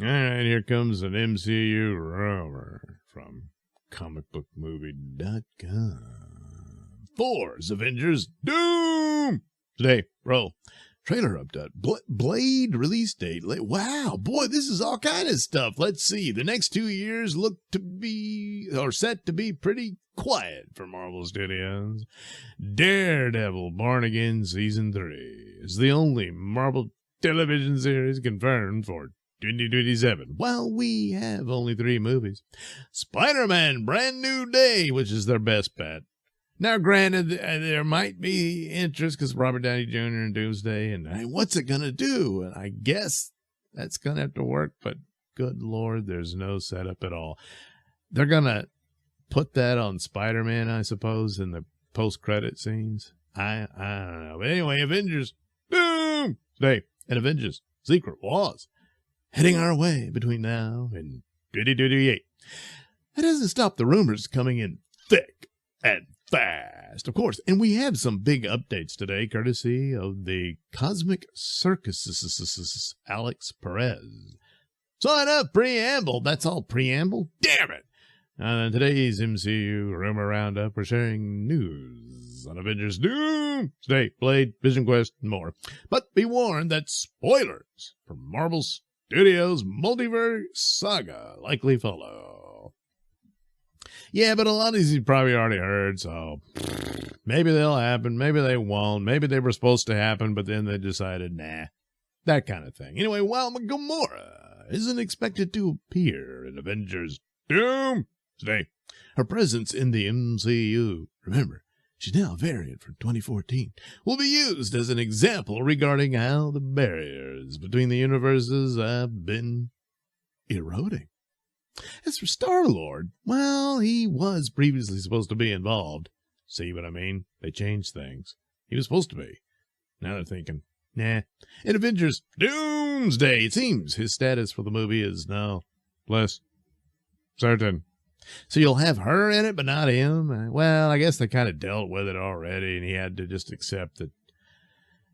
All right, here comes an MCU rumor from comicbookmovie.com. Thor's Avengers Doom! Today, roll. Trailer update. Blade release date. Wow, boy, this is all kind of stuff. Let's see. The next 2 years look to be, or set to be pretty quiet for Marvel Studios. Daredevil Born Again Season 3 is the only Marvel television series confirmed for 2027. Well, we have only 3 movies. Spider-Man Brand New Day, which is their best bet. Now, granted, there might be interest because Robert Downey Jr. and Doomsday, and hey, what's it going to do? And I guess that's going to have to work, but good Lord, there's no setup at all. They're going to put that on Spider-Man, I suppose, in the post-credit scenes. I don't know. But anyway, Avengers Doomsday and Avengers Secret Wars heading our way between now and 2028. That doesn't stop the rumors coming in thick and fast, of course. And we have some big updates today, courtesy of the Cosmic Circus, Alex Perez. So enough preamble. That's all preamble. Damn it. On today's MCU Rumor Roundup, we're sharing news on Avengers Doomsday, Blade, Vision Quest, and more. But be warned that spoilers from Marvel Studios' multiverse saga likely follow. Yeah, but a lot of these you probably already heard, so maybe they'll happen, maybe they won't, maybe they were supposed to happen, but then they decided, nah, that kind of thing. Anyway, while Gamora isn't expected to appear in Avengers Doomsday, her presence in the MCU, remember, she's now a variant from 2014, will be used as an example regarding how the barriers between the universes have been eroding. As for Star-Lord, well, he was previously supposed to be involved. See what I mean? They changed things. He was supposed to be. Now they're thinking, nah. In Avengers Doomsday, it seems his status for the movie is now less certain. So you'll have her in it, but not him? Well, I guess they kind of dealt with it already, and he had to just accept that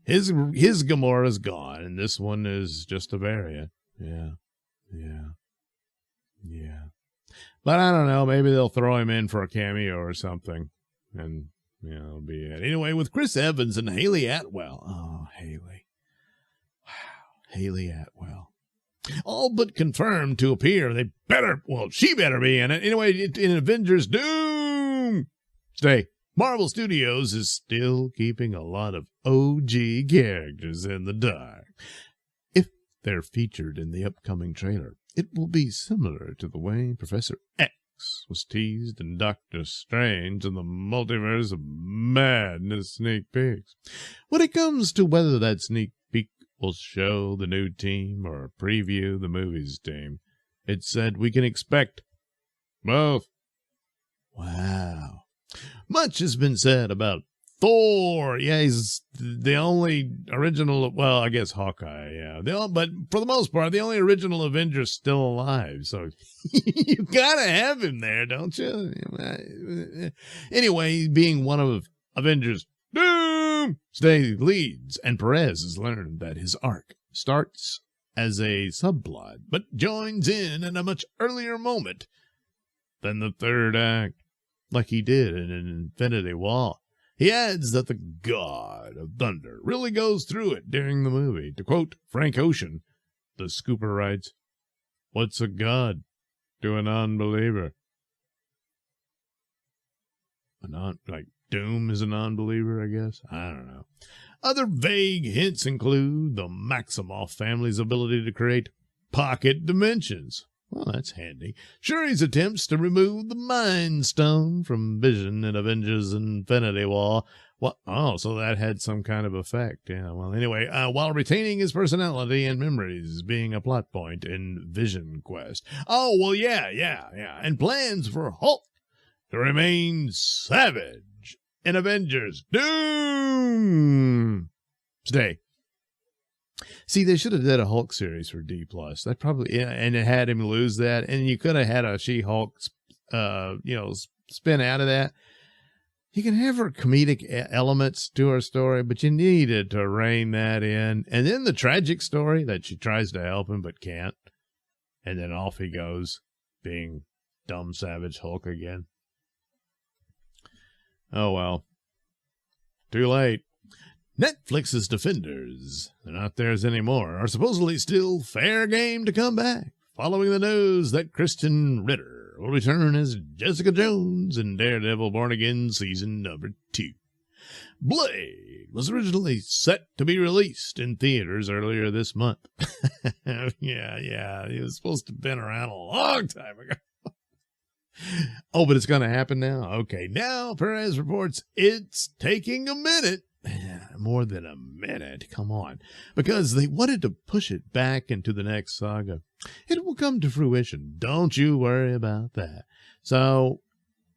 his Gamora's gone, and this one is just a variant. Yeah. But I don't know, maybe they'll throw him in for a cameo or something, and, it'll be it. Anyway, with Chris Evans and Haley Atwell. Oh, Haley. Wow, Haley Atwell. All but confirmed to appear. She better be in it. Anyway, in Avengers Doomsday, Marvel Studios is still keeping a lot of OG characters in the dark. If they're featured in the upcoming trailer, it will be similar to the way Professor X was teased in Doctor Strange and the Multiverse of Madness sneak peeks. When it comes to whether that sneak peek will show the new team or preview the movie's team, it said we can expect both. Wow. Much has been said about Thor. Yeah, he's the only original, well, I guess Hawkeye, yeah. But for the most part, the only original Avenger's still alive. So you gotta have him there, don't you? Anyway, being one of Avengers Doomsday leads, and Perez has learned that his arc starts as a subplot, but joins in a much earlier moment than the third act, like he did in Infinity War. He adds that the God of Thunder really goes through it during the movie. To quote Frank Ocean, the scooper writes, "What's a God to a non-believer?" Like Doom is a non-believer, I guess? I don't know. Other vague hints include the Maximoff family's ability to create pocket dimensions. Well, that's handy. Shuri's attempts to remove the Mind Stone from Vision in Avengers Infinity War. So that had some kind of effect. Yeah, well, anyway, while retaining his personality and memories being a plot point in Vision Quest. Oh, well, yeah. And plans for Hulk to remain savage in Avengers Doomsday. See, they should have did a Hulk series for D+. That probably, and it had him lose that, and you could have had a She-Hulk, spin out of that. You can have her comedic elements to her story, but you needed to rein that in. And then the tragic story that she tries to help him but can't. And then off he goes, being dumb Savage Hulk again. Oh, well. Too late. Netflix's Defenders, they're not theirs anymore, are supposedly still fair game to come back, following the news that Kristen Ritter will return as Jessica Jones in Daredevil Born Again Season number 2. Blade was originally set to be released in theaters earlier this month. Yeah, it was supposed to have been around a long time ago. Oh, but it's going to happen now? Okay, now Perez reports it's taking a minute. More than a minute, come on. Because they wanted to push it back into the next saga. It will come to fruition. Don't you worry about that. So,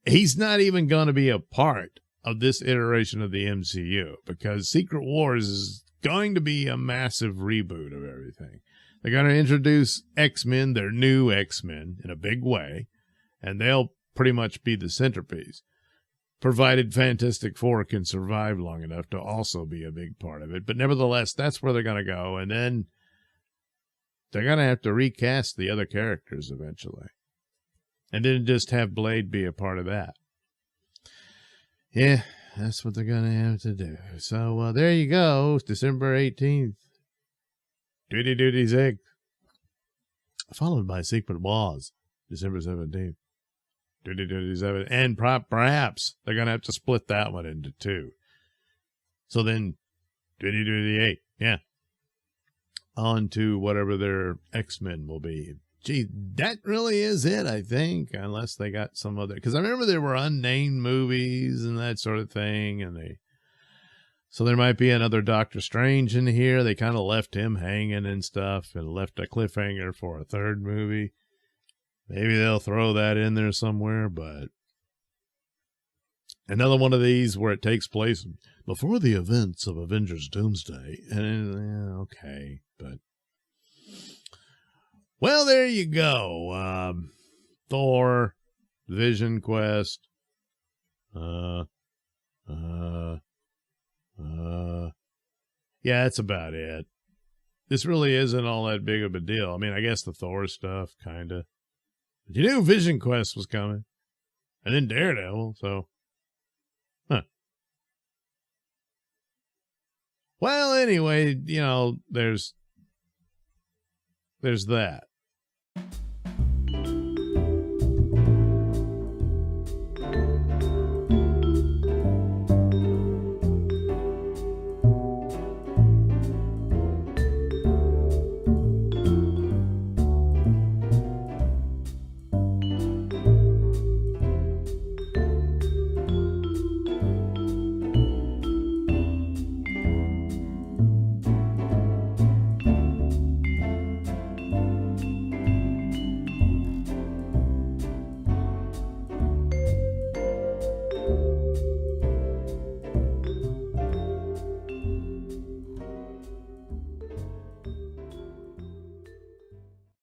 he's not even going to be a part of this iteration of the MCU, because Secret Wars is going to be a massive reboot of everything. They're going to introduce X-Men, their new X-Men, in a big way, and they'll pretty much be the centerpiece, provided Fantastic Four can survive long enough to also be a big part of it. But nevertheless, that's where they're going to go, and then they're going to have to recast the other characters eventually, and then just have Blade be a part of that. Yeah, that's what they're going to have to do. So there you go, December 18th. Duty Zig. Followed by Secret Wars, December 17th. Duty 7. And perhaps they're going to have to split that one into two. So then, Duty 8. Yeah. On to whatever their X-Men will be. Gee, that really is it, I think, unless they got some other, because I remember there were unnamed movies and that sort of thing, and so there might be another Doctor Strange in here. They kind of left him hanging and stuff, and left a cliffhanger for a third movie. Maybe they'll throw that in there somewhere, but another one of these where it takes place before the events of Avengers Doomsday, and okay, but. Well, there you go. Thor, Vision Quest. Yeah, that's about it. This really isn't all that big of a deal. I mean, I guess the Thor stuff, kind of. But you knew Vision Quest was coming. And then Daredevil, so. Huh. Well, anyway, there's that.